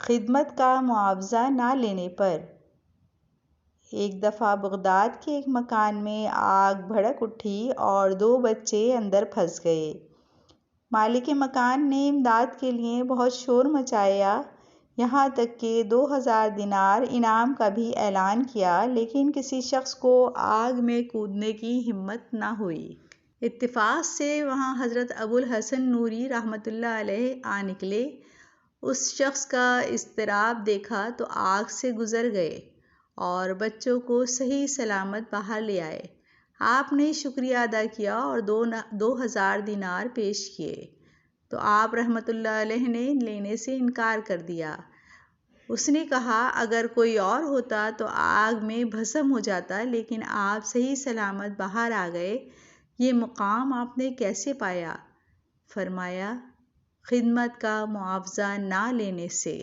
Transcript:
خدمت کا معاوضہ نہ لینے پر۔ ایک دفعہ بغداد کے ایک مکان میں آگ بھڑک اٹھی اور 2 بچے اندر پھنس گئے۔ مالک مکان نے امداد کے لیے بہت شور مچایا، یہاں تک کہ 2000 دینار انعام کا بھی اعلان کیا، لیکن کسی شخص کو آگ میں کودنے کی ہمت نہ ہوئی۔ اتفاق سے وہاں حضرت ابو الحسن نوری رحمۃ اللہ علیہ آ نکلے۔ اس شخص کا اضطراب دیکھا تو آگ سے گزر گئے اور بچوں کو صحیح سلامت باہر لے آئے۔ آپ نے شکریہ ادا کیا اور 2000 دینار پیش کیے تو آپ رحمۃ اللہ علیہ نے لینے سے انکار کر دیا۔ اس نے کہا اگر کوئی اور ہوتا تو آگ میں بھسم ہو جاتا، لیکن آپ صحیح سلامت باہر آ گئے، یہ مقام آپ نے کیسے پایا؟ فرمایا خدمت کا معاوضہ نہ لینے سے۔